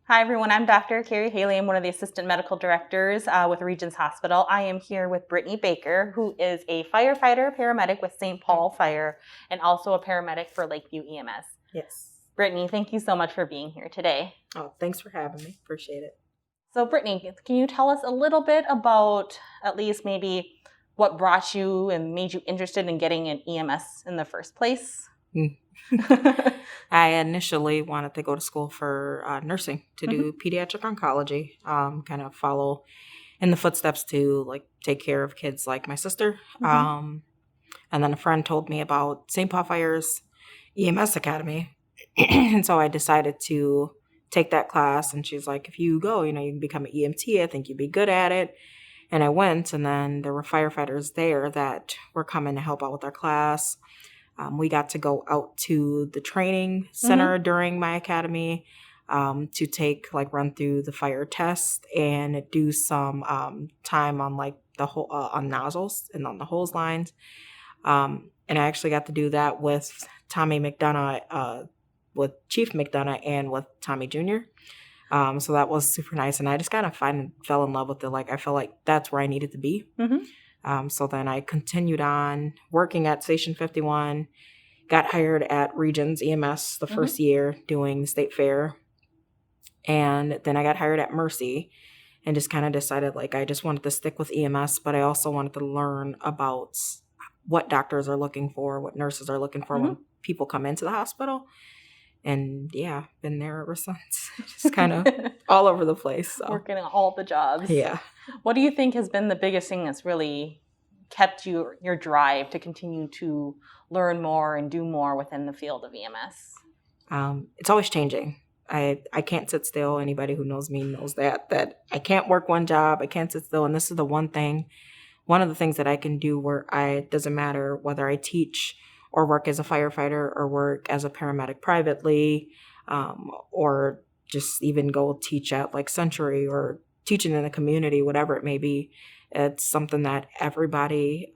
Hi, everyone. I'm Dr. Carrie Haley. I'm one of the assistant medical directors with Regents Hospital. I am here with Brittney Baker, who is a firefighter, paramedic with St. Paul Fire, and also a paramedic for Lakeview EMS. Yes. Brittney, thank you so much for being here today. Oh, thanks for having me. Appreciate it. So, Brittney, can you tell us a little bit about at least maybe what brought you and made you interested in getting an EMS in the first place? I initially wanted to go to school for nursing to do pediatric oncology, kind of follow in the footsteps to like take care of kids like my sister. And then a friend told me about St. Paul Fire's EMS Academy. And so I decided to take that class. And she's like, if you go, you can become an EMT. I think you'd be good at it. And I went, and then there were firefighters there that were coming to help out with our class. We got to go out to the training center during my academy to run through the fire test and do some time on like the whole on nozzles and on the hose lines. And I actually got to do that with Tommy McDonough, with Chief McDonough, and with Tommy Jr. So that was super nice, and I just kind of fell in love with it. Like I felt like that's where I needed to be. So then I continued on working at Station 51, got hired at Regions EMS the first year doing the state fair. And then I got hired at Mercy and just kind of decided like I just wanted to stick with EMS, but I also wanted to learn about what doctors are looking for, what nurses are looking for when people come into the hospital. And yeah, been there ever since. Just kind of all over the place. So. Working on all the jobs. Yeah. What do you think has been the biggest thing that's really kept your drive to continue to learn more and do more within the field of EMS? It's always changing. I can't sit still. Anybody who knows me knows that I can't work one job. I can't sit still. And this is the one of the things that I can do where it doesn't matter whether I teach or work as a firefighter or work as a paramedic privately, or just even go teach at like Century or teaching in the community, whatever it may be. It's something that everybody,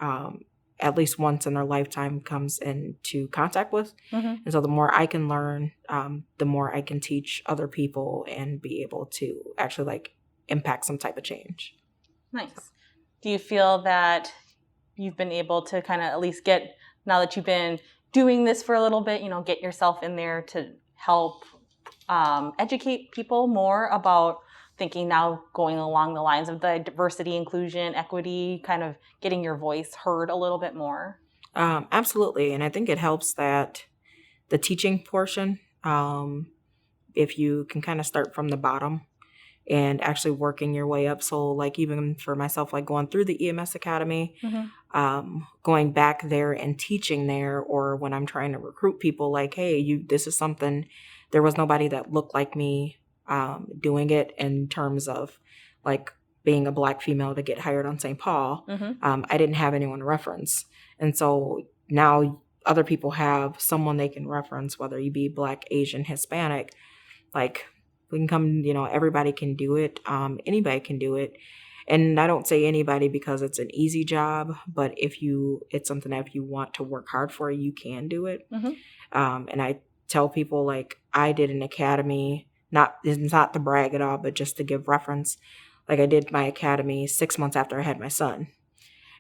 at least once in their lifetime, comes into contact with. And so the more I can learn, the more I can teach other people and be able to actually like impact some type of change. Nice. Do you feel that you've been able to kind of at least get, now that you've been doing this for a little bit, get yourself in there to help educate people more about thinking now going along the lines of the diversity, inclusion, equity, kind of getting your voice heard a little bit more? Absolutely. And I think it helps that the teaching portion, if you can kind of start from the bottom and actually working your way up. So like even for myself, like going through the EMS Academy, going back there and teaching there, or when I'm trying to recruit people like, hey, this is something, there was nobody that looked like me doing it in terms of like being a Black female to get hired on St. Paul. I didn't have anyone to reference. And so now other people have someone they can reference, whether you be Black, Asian, Hispanic, like we can come, everybody can do it. Anybody can do it. And I don't say anybody because it's an easy job, but it's something that if you want to work hard for, you can do it. And I tell people like I did an academy, it's not to brag at all, but just to give reference. Like I did my academy 6 months after I had my son.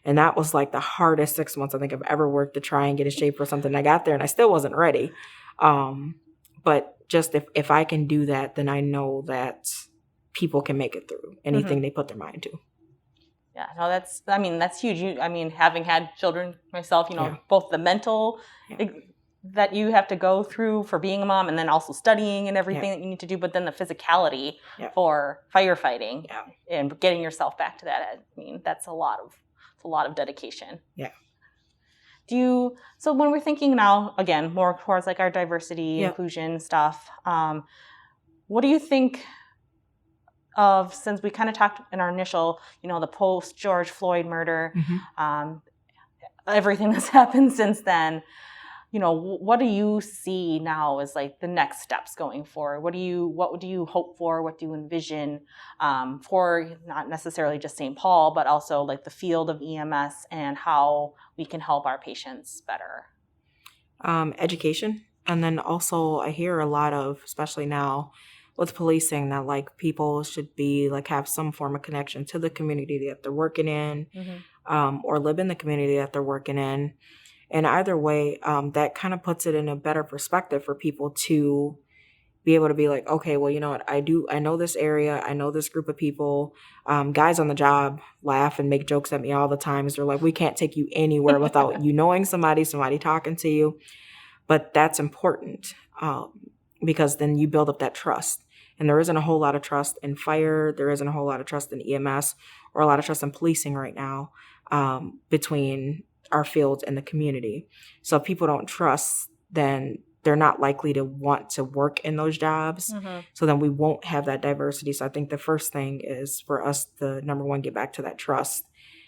And that was like the hardest 6 months I think I've ever worked to try and get in shape for something. I got there and I still wasn't ready. But just if I can do that, then I know that people can make it through anything they put their mind to. Yeah, no, that's huge. Having had children myself, both the mental that you have to go through for being a mom and then also studying and everything that you need to do, but then the physicality for firefighting and getting yourself back to that. That's a lot of dedication. Yeah. So when we're thinking now, again, more towards like our diversity, inclusion stuff, what do you think of, since we kind of talked in our initial, the post George Floyd murder, everything that's happened since then, what do you see now as like the next steps going forward? What do you hope for? What do you envision for not necessarily just St. Paul, but also like the field of EMS and how we can help our patients better? Education. And then also I hear a lot of, especially now with policing, that like people should be like have some form of connection to the community that they're working in, or live in the community that they're working in. And either way, that kind of puts it in a better perspective for people to be able to be like, okay, well, you know what, I know this area, I know this group of people. Guys on the job laugh and make jokes at me all the time. They're like, we can't take you anywhere without you knowing somebody talking to you. But that's important, because then you build up that trust. And there isn't a whole lot of trust in fire. There isn't a whole lot of trust in EMS or a lot of trust in policing right now, between our fields and the community. So if people don't trust, then they're not likely to want to work in those jobs. So then we won't have that diversity. So I think the first thing is for us to, number one, get back to that trust.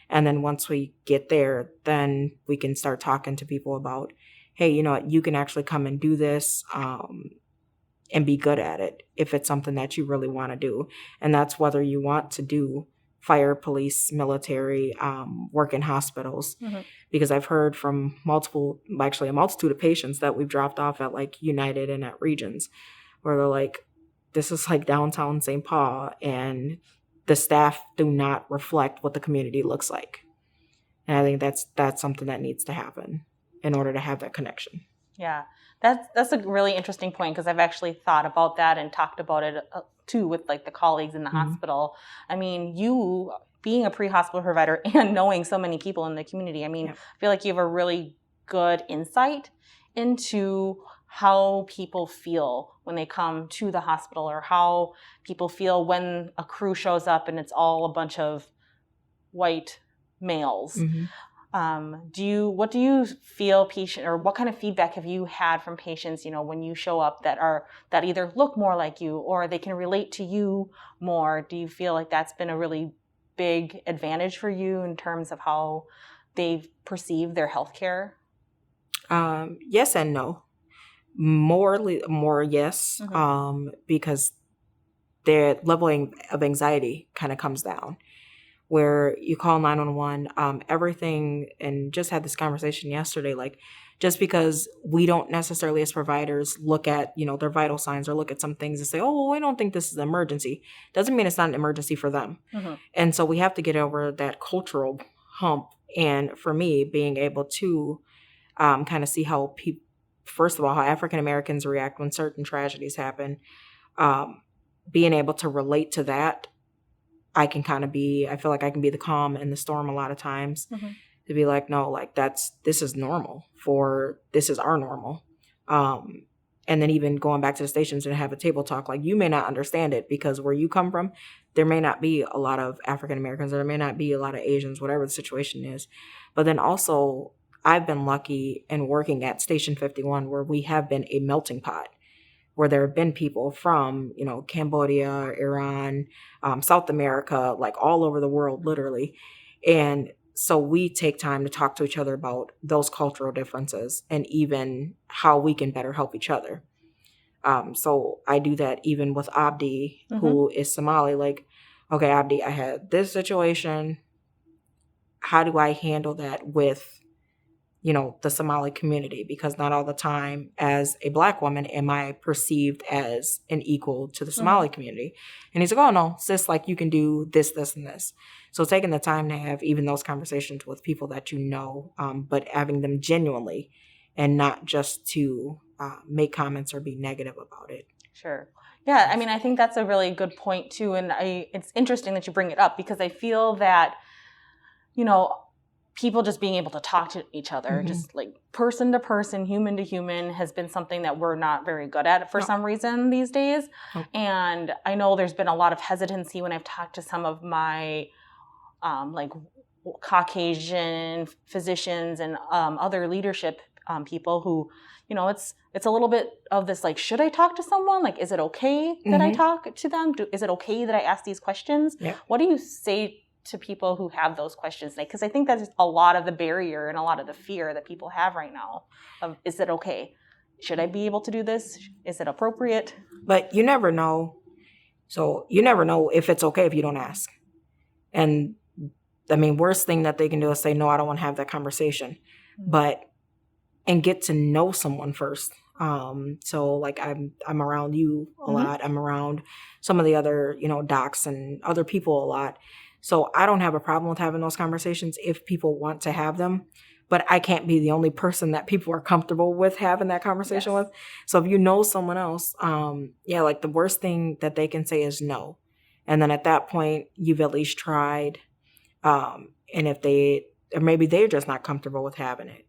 And then once we get there, then we can start talking to people about, hey, you know what, you can actually come and do this, and be good at it if it's something that you really want to do. And that's whether you want to do fire, police, military, work in hospitals. Because I've heard from a multitude of patients that we've dropped off at like United and at Regions, where they're like, this is like downtown St. Paul, and the staff do not reflect what the community looks like. And I think that's something that needs to happen in order to have that connection. Yeah, that's a really interesting point, because I've actually thought about that and talked about it too with like the colleagues in the hospital. I mean, you being a pre-hospital provider and knowing so many people in the community, I mean, I feel like you have a really good insight into how people feel when they come to the hospital, or how people feel when a crew shows up and it's all a bunch of white males. What do you feel patient, or what kind of feedback have you had from patients, you know, when you show up that either look more like you or they can relate to you more? Do you feel like that's been a really big advantage for you in terms of how they perceive their healthcare? Yes and no. More yes, because their level of anxiety kind of comes down. Where you call 911, everything, and just had this conversation yesterday, like, just because we don't necessarily as providers look at, you know, their vital signs or look at some things and say, oh, well, I don't think this is an emergency, doesn't mean it's not an emergency for them. And so we have to get over that cultural hump. And for me, being able to kind of see how people, first of all, how African Americans react when certain tragedies happen, being able to relate to that, I feel like I can be the calm in the storm a lot of times, to be like, no, like this is normal, this is our normal. And then even going back to the stations and have a table talk, like, you may not understand it because where you come from, there may not be a lot of African Americans, or there may not be a lot of Asians, whatever the situation is. But then also, I've been lucky in working at Station 51, where we have been a melting pot, where there have been people from, you know, Cambodia, Iran, South America, like all over the world, literally. And so we take time to talk to each other about those cultural differences and even how we can better help each other. So I do that even with Abdi, who is Somali. Like, okay, Abdi, I had this situation. How do I handle that with, you know, the Somali community? Because not all the time as a Black woman am I perceived as an equal to the Somali community. And he's like, oh no, sis, like, you can do this, this, and this. So taking the time to have even those conversations with people that you know, but having them genuinely and not just to make comments or be negative about it. Sure. Yeah, I mean, I think that's a really good point too. And it's interesting that you bring it up, because I feel that, you know, people just being able to talk to each other, just like person to person, human to human, has been something that we're not very good at for some reason these days. And I know there's been a lot of hesitancy when I've talked to some of my like Caucasian physicians and other leadership people who, you know, it's a little bit of this, like, should I talk to someone? Like, is it okay that I talk to them? Is it okay that I ask these questions? What do you say to people who have those questions? Because I think that's a lot of the barrier and a lot of the fear that people have right now of, is it okay? Should I be able to do this? Is it appropriate? But you never know. So you never know if it's okay if you don't ask. And I mean, worst thing that they can do is say, no, I don't want to have that conversation. But and get to know someone first. So like I'm around you a lot. I'm around some of the other, docs and other people a lot. So I don't have a problem with having those conversations if people want to have them, but I can't be the only person that people are comfortable with having that conversation with. So if you know someone else, like the worst thing that they can say is no. And then at that point, you've at least tried. And if or maybe they're just not comfortable with having it.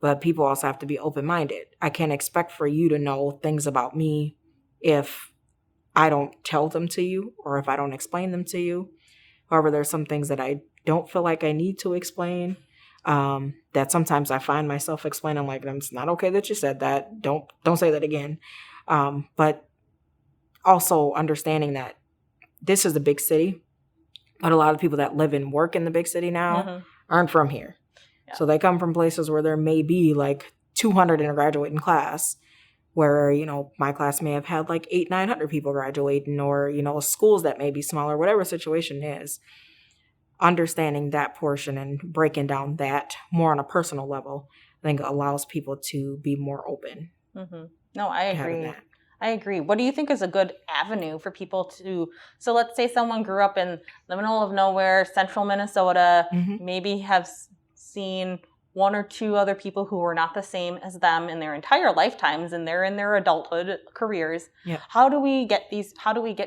But people also have to be open-minded. I can't expect for you to know things about me if I don't tell them to you or if I don't explain them to you. However, there's some things that I don't feel like I need to explain, that sometimes I find myself explaining, like, it's not okay that you said that. Don't say that again. But also understanding that this is a big city, but a lot of people that live and work in the big city now aren't from here. Yeah. So they come from places where there may be like 200 in a graduating class, where, my class may have had like 800-900 people graduating, or, schools that may be smaller, whatever situation is. Understanding that portion and breaking down that more on a personal level, I think allows people to be more open. No, I agree. What do you think is a good avenue for people to, so let's say someone grew up in the middle of nowhere, central Minnesota, maybe have seen one or two other people who were not the same as them in their entire lifetimes, and they're in their adulthood careers. Yeah. How do we get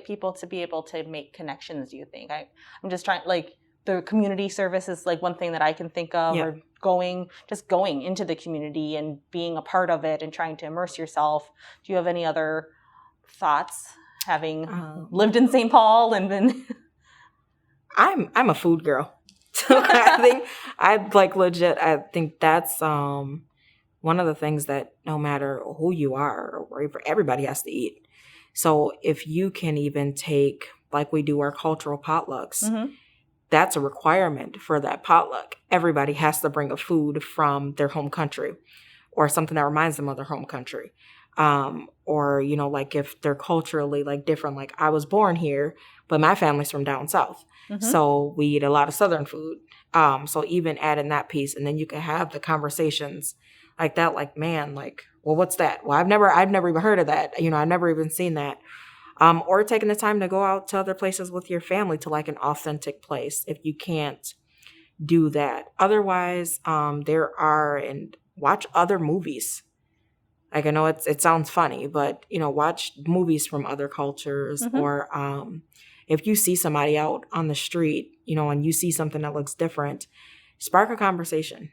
people to be able to make connections, do you think? I'm just trying, like, the community service is like one thing that I can think of, or going into the community and being a part of it and trying to immerse yourself. Do you have any other thoughts, having lived in St. Paul and been? I'm a food girl. So I think that's one of the things that no matter who you are or wherever, everybody has to eat. So if you can even take, like we do our cultural potlucks, that's a requirement for that potluck. Everybody has to bring a food from their home country or something that reminds them of their home country. Or, like if they're culturally like different, like I was born here, but my family's from down south. So we eat a lot of Southern food. So even adding that piece, and then you can have the conversations like that, like, man, like, well, what's that? Well, I've never even heard of that. I've never even seen that. Or taking the time to go out to other places with your family to like an authentic place if you can't do that. Otherwise, and watch other movies. Like, I know it sounds funny, but, watch movies from other cultures, or if you see somebody out on the street, and you see something that looks different, spark a conversation.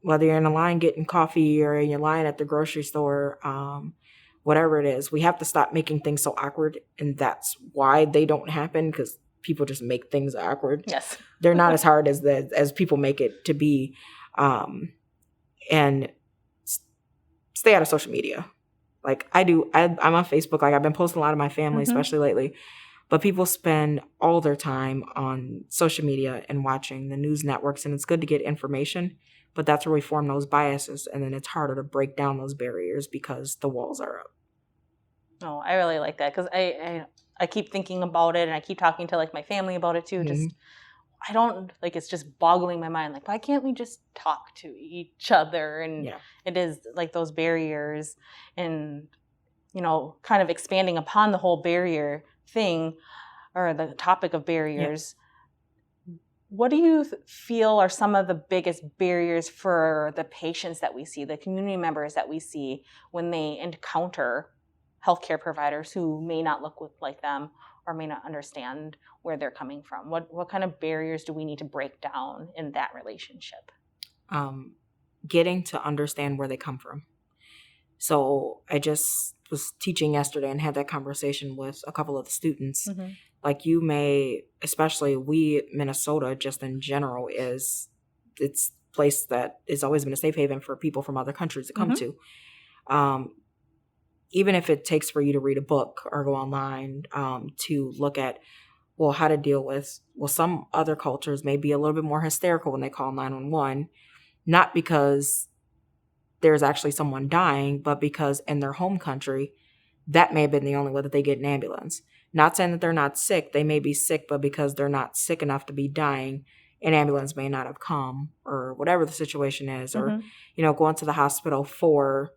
Whether you're in a line getting coffee or you're line at the grocery store, whatever it is, we have to stop making things so awkward. And that's why they don't happen, because people just make things awkward. Yes. They're not as hard as people make it to be. And stay out of social media. Like I'm on Facebook. Like I've been posting a lot of my family, especially lately. But people spend all their time on social media and watching the news networks, and it's good to get information, but that's where we form those biases, and then it's harder to break down those barriers because the walls are up. Oh, I really like that, because I keep thinking about it, and I keep talking to like my family about it too. Just I don't like, it's just boggling my mind. Like, why can't we just talk to each other? And it is like those barriers, and kind of expanding upon the whole barrier thing, or the topic of barriers. What do you feel are some of the biggest barriers for the patients that we see, the community members that we see, when they encounter healthcare providers who may not look like them or may not understand where they're coming from? What kind of barriers do we need to break down in that relationship? Getting to understand where they come from. So I just was teaching yesterday and had that conversation with a couple of the students. Like, you may, especially Minnesota just in general, it's a place that has always been a safe haven for people from other countries to come to. Even if it takes for you to read a book or go online to look at, how to deal with, some other cultures may be a little bit more hysterical when they call 911, not because there's actually someone dying, but because in their home country, that may have been the only way that they get an ambulance. Not saying that they're not sick. They may be sick, but because they're not sick enough to be dying an ambulance may not have come, or whatever the situation is, or, Mm-hmm. Going to the hospital for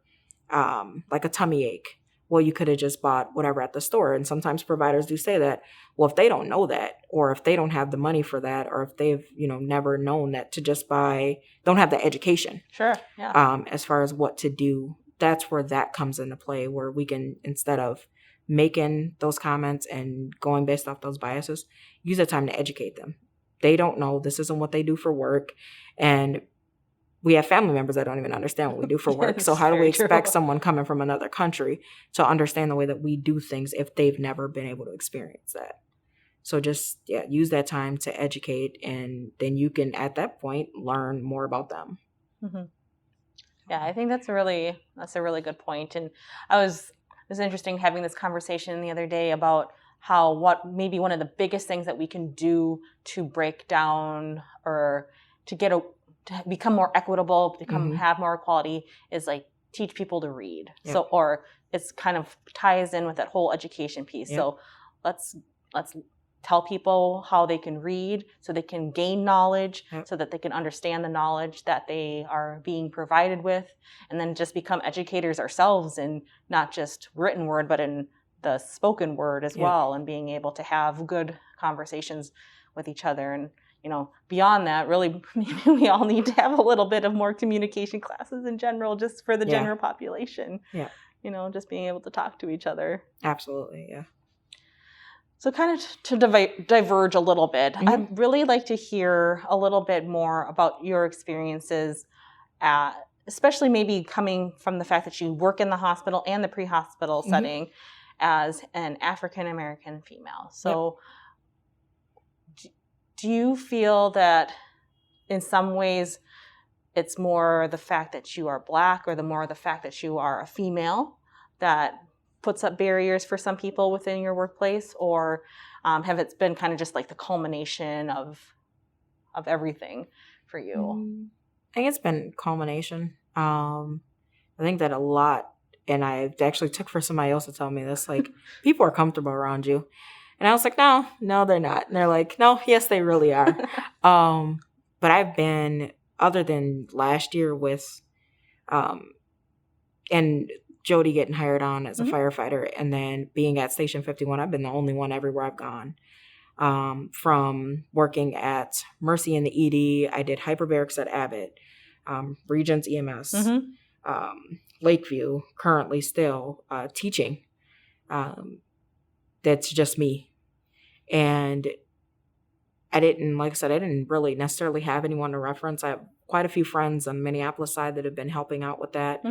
like a tummy ache. Well, you could have just bought whatever at the store. And sometimes providers do say that, well, if they don't know that, or if they don't have the money for that, or if they've, never known that, to just don't have the education. Sure. Yeah. As far as what to do, that's where that comes into play, where we can, instead of making those comments and going based off those biases, use that time to educate them. They don't know. This isn't what they do for work. And we have family members that don't even understand what we do for work. Yes, so how do we very expect true. someone coming from another country to understand the way that we do things if they've never been able to experience that? So just, use that time to educate, and then you can, at that point, learn more about them. Mm-hmm. Yeah, I think that's a really good point. And it was interesting having this conversation the other day about how what maybe one of the biggest things that we can do to break down, or to become more equitable, have more equality, is like teach people to read. Yep. So, or it's kind of ties in with that whole education piece. Yep. So let's tell people how they can read so they can gain knowledge, so that they can understand the knowledge that they are being provided with, and then just become educators ourselves, in not just written word, but in the spoken word as well, and being able to have good conversations with each other. And beyond that, really, maybe we all need to have a little bit of more communication classes in general, just for the general population. Yeah. Just being able to talk to each other. Absolutely, yeah. So kind of to diverge a little bit, I'd really like to hear a little bit more about your experiences, especially maybe coming from the fact that you work in the hospital and the pre-hospital setting as an African-American female. So do you feel that in some ways it's more the fact that you are Black, or the fact that you are a female, that puts up barriers for some people within your workplace? Or have it been kind of just like the culmination of everything for you? I think it's been culmination. I think that a lot, and I actually took for somebody else to tell me this, like, people are comfortable around you. And I was like, no, they're not. And they're like, no, yes, they really are. But I've been, other than last year with, and Jody getting hired on as a firefighter, and then being at Station 51, I've been the only one everywhere I've gone. From working at Mercy in the ED, I did hyperbarics at Abbott, Regents EMS, Lakeview, currently still teaching. That's just me. And I didn't really necessarily have anyone to reference. I have quite a few friends on the Minneapolis side that have been helping out with that.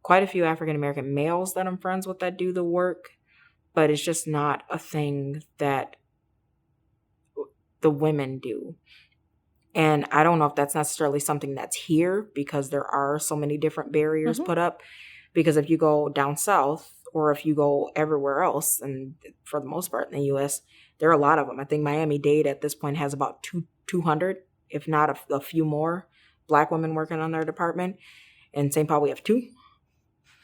Quite a few African-American males that I'm friends with that do the work, but it's just not a thing that the women do. And I don't know if that's necessarily something that's here, because there are so many different barriers put up. Because if you go down south, or if you go everywhere else, and for the most part in the U.S., there are a lot of them. I think Miami-Dade at this point has about 200, if not a few more, Black women working on their department. In St. Paul, we have 2.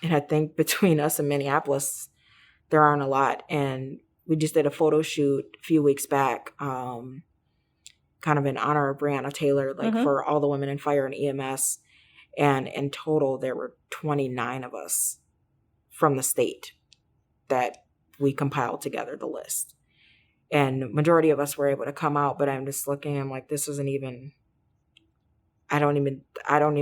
And I think between us and Minneapolis, there aren't a lot. And we just did a photo shoot a few weeks back, kind of in honor of Breonna Taylor, for all the women in fire and EMS. And in total, there were 29 of us from the state that we compiled together the list. And majority of us were able to come out, but I'm just looking, I'm like, this isn't even, I don't even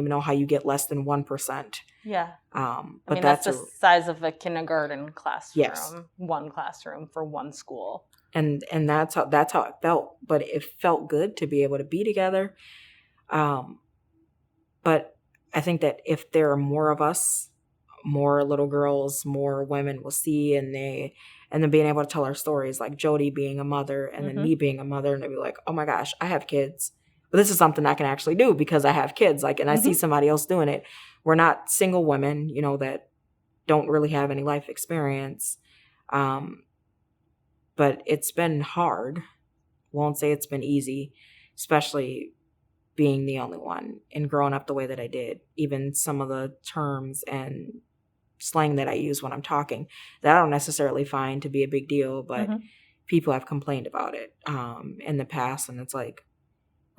know how you get less than 1%. Yeah. But I mean, that's the size of a kindergarten classroom, yes. One classroom for one school. And that's how it felt. But it felt good to be able to be together. But I think that if there are more of us, more little girls, more women will see, and then being able to tell our stories, like Jody being a mother, and then me being a mother, and they'd be like, oh my gosh, I have kids. But this is something I can actually do because I have kids. Like, and I see somebody else doing it. We're not single women, that don't really have any life experience. But it's been hard. Won't say it's been easy, especially being the only one and growing up the way that I did. Even some of the terms and slang that I use when I'm talking that I don't necessarily find to be a big deal, but people have complained about it in the past. And it's like,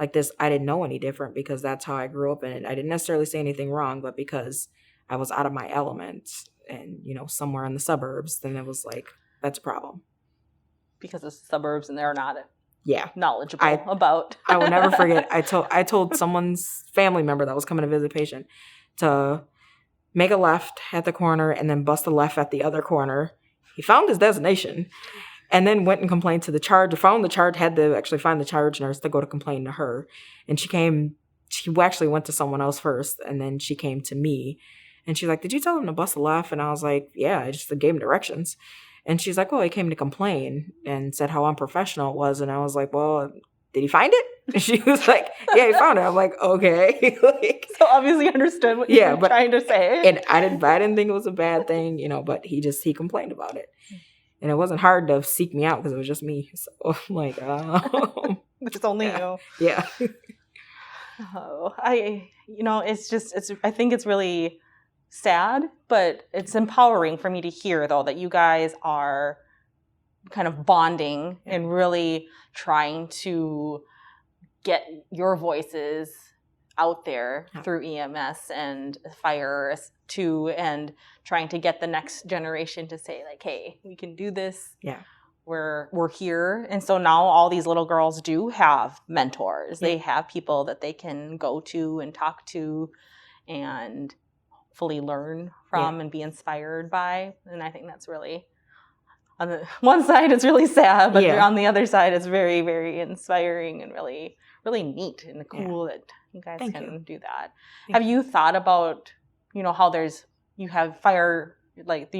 like this, I didn't know any different because that's how I grew up in it. I didn't necessarily say anything wrong, but because I was out of my element and, you know, somewhere in the suburbs, then it was like, that's a problem. Because it's suburbs and they're not Yeah. knowledgeable about. I will never forget. I told someone's family member that was coming to visit a patient to make a left at the corner and then bust a left at the other corner. He found his destination and then went and complained to the charge. Had to actually find the charge nurse to go to complain to her. And she actually went to someone else first and then she came to me. And she's like, did you tell him to bust a left? And I was like, yeah, I just gave him directions. And she's like, oh, he came to complain and said how unprofessional it was. And I was like, well, did he find it? And she was like, yeah, he found it. I'm like, okay. Like, so obviously understood what you were trying to say. And I didn't think it was a bad thing, you know, but he complained about it. And it wasn't hard to seek me out because it was just me. So I'm like, it's only you. Yeah. Oh, I think it's really sad, but it's empowering for me to hear, though, that you guys are kind of bonding and really trying to get your voices out there through EMS and fire too, and trying to get the next generation to say, like, hey, we can do this. Yeah. We're here. And so now all these little girls do have mentors. Yeah. They have people that they can go to and talk to and hopefully learn from and be inspired by. And I think that's really, on the one side it's really sad, but on the other side it's very, very inspiring and really, really neat and cool that you guys can do that. Have you thought about, you know, how you have fire, like the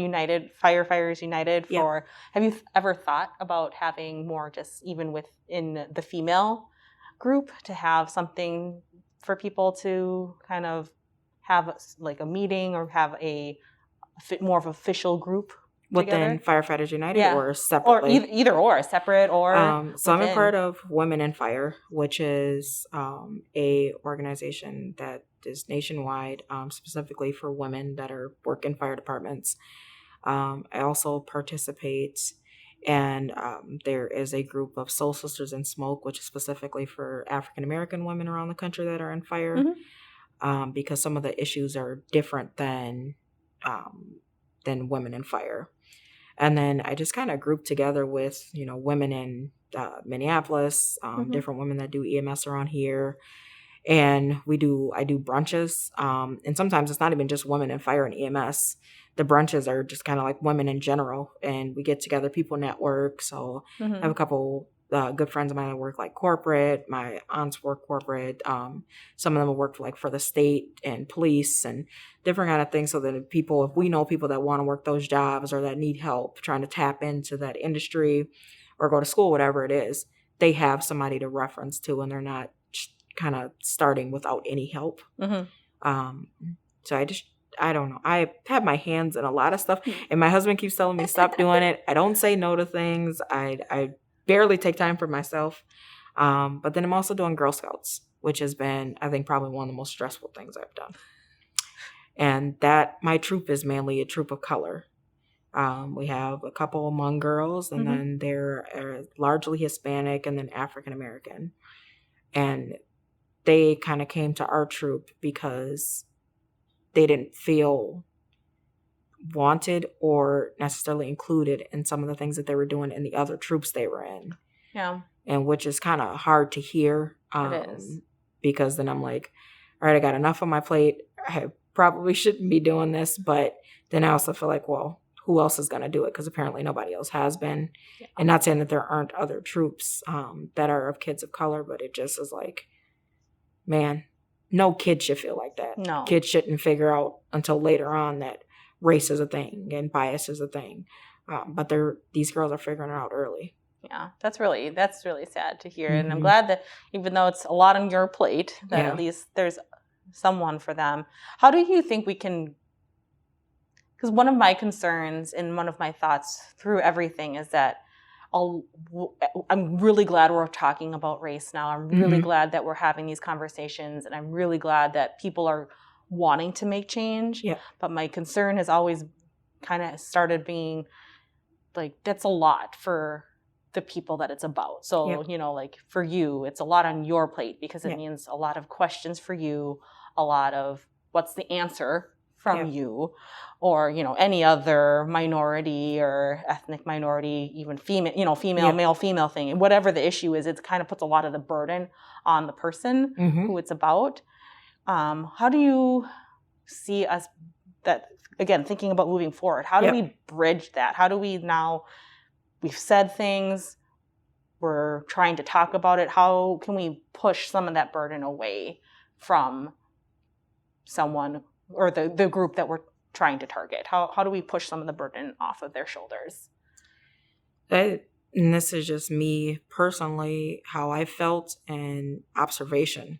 Firefighters United for, have you ever thought about having more just even within the female group to have something for people to kind of have like a meeting or have a more of an official group within together? Firefighters United or separately? Or either or, separate or so I'm a part of Women in Fire, which is a organization that is nationwide, specifically for women that work in fire departments. I also participate, and there is a group of Soul Sisters in Smoke, which is specifically for African American women around the country that are in fire, because some of the issues are different than women in fire. And then I just kind of grouped together with, you know, women in Minneapolis, different women that do EMS around here. And I do brunches. And sometimes it's not even just women in fire and EMS. The brunches are just kind of like women in general. And we get together, people network. So I have a couple good friends of mine that work like corporate. My aunts work corporate. Some of them will work for the state and police and different kind of things. So that if we know people that want to work those jobs or that need help trying to tap into that industry or go to school, whatever it is, they have somebody to reference to and they're not kind of starting without any help. So I don't know. I have my hands in a lot of stuff and my husband keeps telling me stop doing it. I don't say no to things. I barely take time for myself. But then I'm also doing Girl Scouts, which has been, I think, probably one of the most stressful things I've done. And that my troop is mainly a troop of color. We have a couple Hmong girls, and then they're largely Hispanic and then African American. And they kind of came to our troop because they didn't feel wanted or necessarily included in some of the things that they were doing in the other troops they were in. Yeah. And which is kind of hard to hear. It is. Because then I'm like, all right, I got enough on my plate. I probably shouldn't be doing this. But then I also feel like, well, who else is going to do it? Because apparently nobody else has been. Yeah. And not saying that there aren't other troops that are of kids of color, but it just is like, man, no kid should feel like that. No. Kids shouldn't figure out until later on that race is a thing and bias is a thing. But these girls are figuring it out early. Yeah, that's really sad to hear. And I'm glad that even though it's a lot on your plate, that at least there's someone for them. How do you think we can, because one of my concerns and one of my thoughts through everything is that I'm really glad we're talking about race now. I'm really glad that we're having these conversations, and I'm really glad that people are wanting to make change. Yeah. But my concern has always kind of started being like, that's a lot for the people that it's about. So, Yep. you know, like for you, it's a lot on your plate because it Yep. means a lot of questions for you, a lot of what's the answer from Yep. you, or, you know, any other minority or ethnic minority, even female, you know, female, Yep. male, female thing, whatever the issue is, it kind of puts a lot of the burden on the person Mm-hmm. who it's about. How do you see us that, again, thinking about moving forward, how do Yep. we bridge that? How do we now, we've said things, we're trying to talk about it, how can we push some of that burden away from someone or the group that we're trying to target? How do we push some of the burden off of their shoulders? And this is just me personally, how I felt and observation.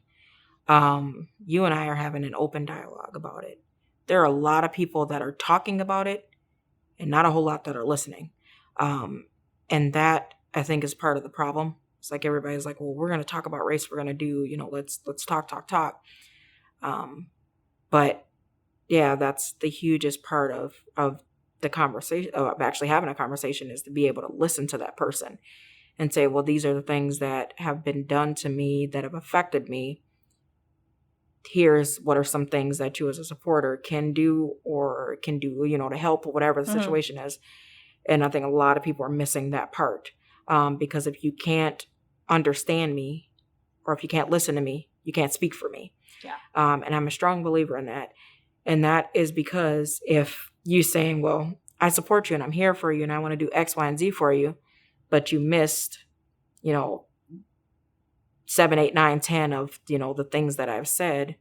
You and I are having an open dialogue about it. There are a lot of people that are talking about it and not a whole lot that are listening. And that, I think, is part of the problem. It's like everybody's like, well, we're going to talk about race. We're going to do, you know, let's talk. But yeah, that's the hugest part of the conversation, of actually having a conversation, is to be able to listen to that person and say, well, these are the things that have been done to me that have affected me. Here's what are some things that you as a supporter can do, you know, to help, or whatever the situation is. And I think a lot of people are missing that part. Because if you can't understand me, or if you can't listen to me, you can't speak for me. Yeah. And I'm a strong believer in that. And that is because if you saying, well, I support you and I'm here for you and I want to do X, Y, and Z for you, but you missed, you know, 7, 8, 9, 10 of, you know, the things that I've said,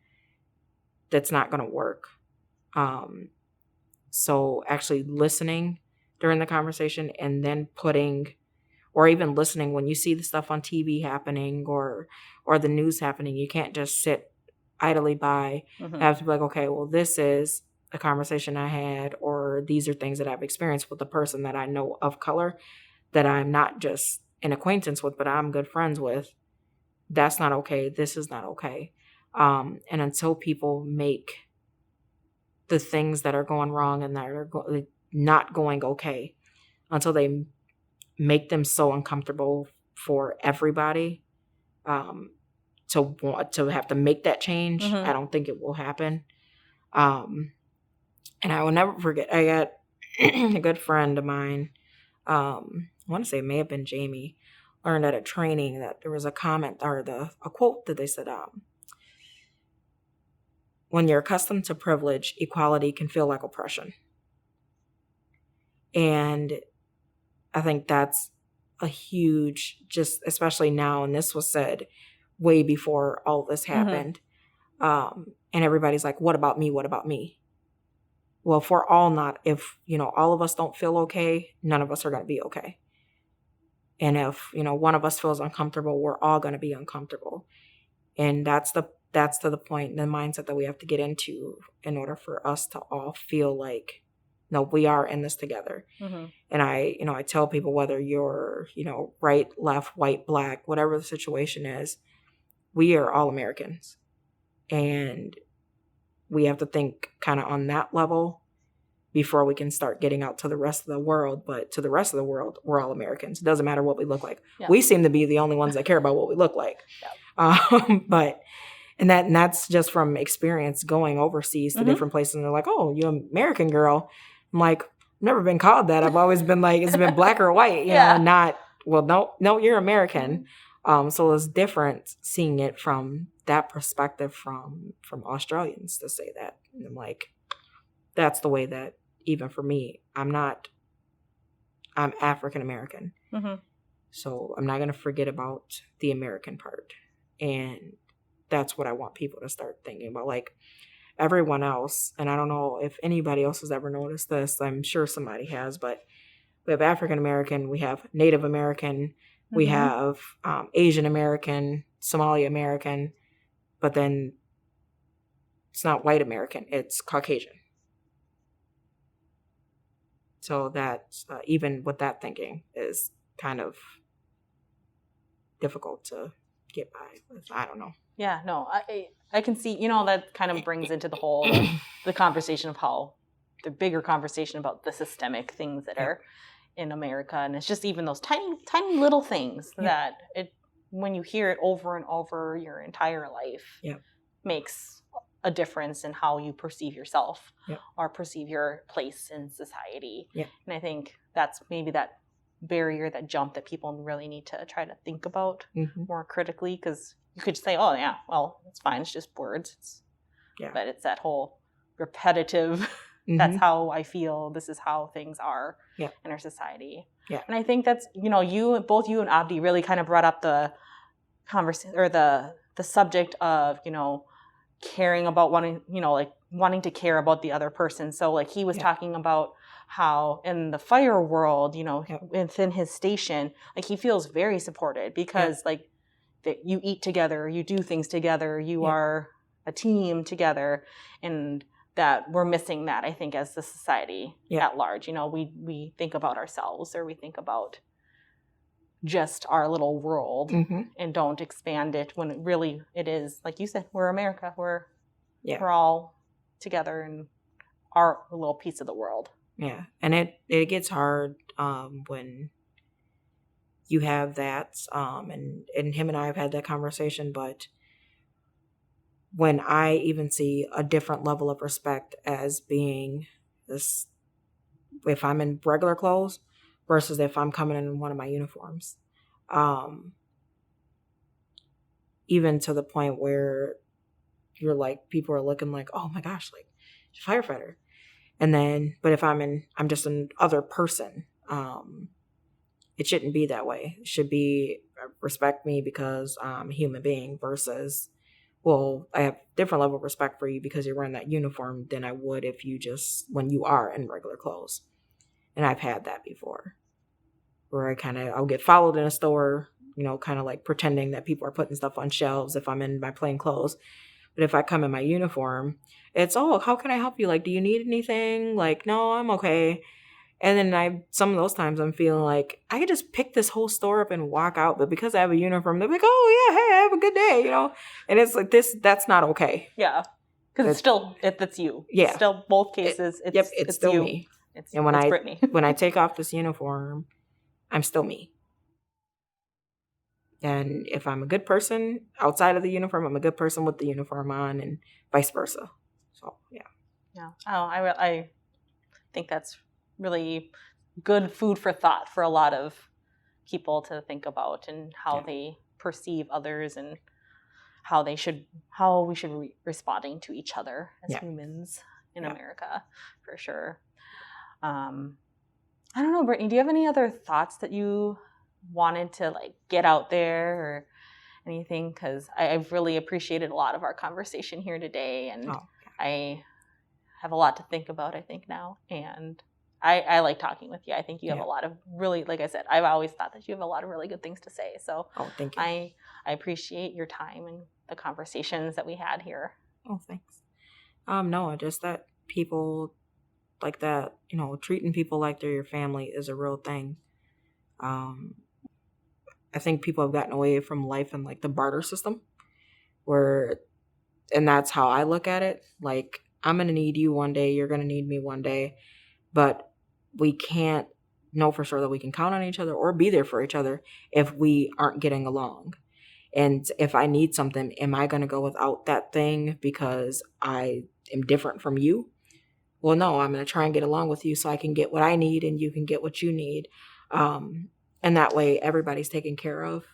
that's not going to work. So actually listening during the conversation, and then or even listening when you see the stuff on TV happening or the news happening, you can't just sit idly by. You have to be like, okay, well, this is a conversation I had, or these are things that I've experienced with a person that I know of color, that I'm not just an acquaintance with, but I'm good friends with. That's not okay. This is not okay. And until people make the things that are going wrong and that are not going okay, until they make them so uncomfortable for everybody, to have to make that change, I don't think it will happen. And I will never forget, I got a good friend of mine, I want to say it may have been Jamie, learned at a training that there was a comment or a quote that they said, when you're accustomed to privilege, equality can feel like oppression. And I think that's a huge, just especially now, and this was said way before all this happened. And everybody's like, what about me? What about me? Well, if, you know, all of us don't feel okay, none of us are going to be okay. And if, you know, one of us feels uncomfortable, we're all going to be uncomfortable. And that's to the point, the mindset that we have to get into in order for us to all feel like, no, we are in this together. And I tell people, whether you're, you know, right, left, white, black, whatever the situation is, we are all Americans. And we have to think kind of on that level before we can start getting out to the rest of the world. But to the rest of the world, we're all Americans. It doesn't matter what we look like. Yeah. We seem to be the only ones that care about what we look like. Yeah. And that's just from experience going overseas to different places. And they're like, oh, you're an American girl. I'm like, I've never been called that. I've always been like, it's been black or white, you know, not, well, no, you're American. So it's different seeing it from that perspective from Australians to say that. And I'm like, that's the way that, even for me, I'm African American. So I'm not going to forget about the American part. And that's what I want people to start thinking about. Like, everyone else, and I don't know if anybody else has ever noticed this, I'm sure somebody has, but we have African American, we have Native American, we have Asian American, Somali American, but then it's not white American, it's Caucasian. So that, even with that thinking, is kind of difficult to get by with. I don't know. Yeah, no, I can see, you know, that kind of brings into the whole, the conversation of how, the bigger conversation about the systemic things that are in America. And it's just even those tiny, tiny little things that when you hear it over and over your entire life, makes a difference in how you perceive yourself or perceive your place in society. And I think that's maybe that barrier, that jump that people really need to try to think about more critically, because you could say, oh yeah, well, it's fine, it's just words. But it's that whole repetitive, that's how I feel, this is how things are in our society. And I think that's, both you and Abdi really kind of brought up the conversation, or the subject of, caring about wanting to care about the other person. So like he was talking about how in the fire world, within his station, like he feels very supported because like that you eat together, you do things together, you are a team together, and that we're missing that, I think, as the society at large. We think about ourselves, or we think about just our little world and don't expand it, when it is, like you said, we're America. We're all together in our little piece of the world. Yeah. And it gets hard when you have that, and him and I have had that conversation, but when I even see a different level of respect as being this, if I'm in regular clothes versus if I'm coming in one of my uniforms, even to the point where you're like, people are looking like, oh my gosh, like she's a firefighter. And then, but if I'm just an other person, it shouldn't be that way. It should be respect me because I'm a human being versus, well, I have different level of respect for you because you're wearing that uniform than I would if you when you are in regular clothes. And I've had that before where I'll get followed in a store, kind of like pretending that people are putting stuff on shelves if I'm in my plain clothes. But if I come in my uniform, it's, oh, how can I help you? Like, do you need anything? Like, no, I'm okay. And then some of those times I'm feeling like I could just pick this whole store up and walk out. But because I have a uniform, they're like, oh yeah, hey, have a good day, And it's like that's not okay. Yeah. Because it's still, it's you. Yeah. Still, both cases, it's still you. me. It's Brittney. When I take off this uniform, I'm still me. And if I'm a good person outside of the uniform, I'm a good person with the uniform on, and vice versa. So, yeah. Yeah. Oh, I think that's really good food for thought for a lot of people to think about, and how they perceive others, and how we should be responding to each other as humans in America, for sure. I don't know, Brittney, do you have any other thoughts that you wanted to like get out there or anything? Because I've really appreciated a lot of our conversation here today, and I have a lot to think about, I think, now. And I like talking with you. I think you have a lot of really, like I said, I've always thought that you have a lot of really good things to say. So thank you. I appreciate your time and the conversations that we had here. Oh, thanks. No, just that people like that, treating people like they're your family is a real thing. I think people have gotten away from life in like the barter system, and that's how I look at it. Like, I'm going to need you one day, you're going to need me one day, but we can't know for sure that we can count on each other or be there for each other if we aren't getting along. And if I need something, am I going to go without that thing because I am different from you? Well, no, I'm going to try and get along with you so I can get what I need and you can get what you need. And that way everybody's taken care of.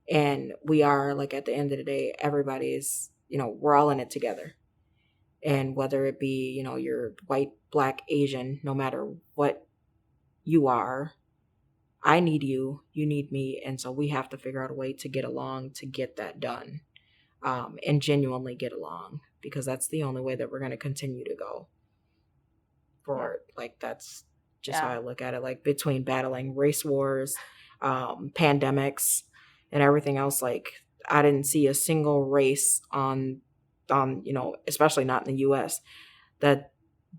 And we are, like, at the end of the day, everybody's, we're all in it together. And whether it be, you're white, black, Asian, no matter what you are, I need you, you need me. And so we have to figure out a way to get along, to get that done, and genuinely get along, because that's the only way that we're going to continue to go forward. Like, that's just how I look at it. Like, between battling race wars, pandemics, and everything else, like, I didn't see a single race on especially not in the U.S., that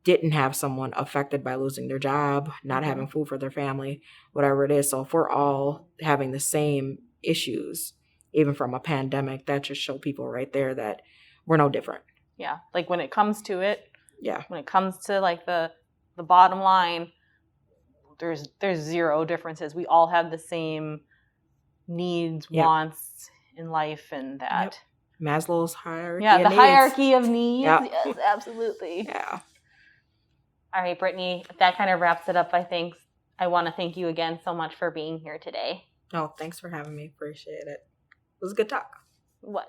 didn't have someone affected by losing their job, not having food for their family, whatever it is. So if we're all having the same issues, even from a pandemic, that just show people right there that we're no different. Yeah. Like, when it comes to it, when it comes to like the bottom line, there's zero differences. We all have the same needs, Yep. wants in life, and that. Yep. Maslow's hierarchy. Yeah, of the needs. hierarchy of needs. Yep. Yes, absolutely. Yeah. All right, Brittney, that kind of wraps it up, I think. I want to thank you again so much for being here today. Oh, thanks for having me. Appreciate it. It was a good talk. It was.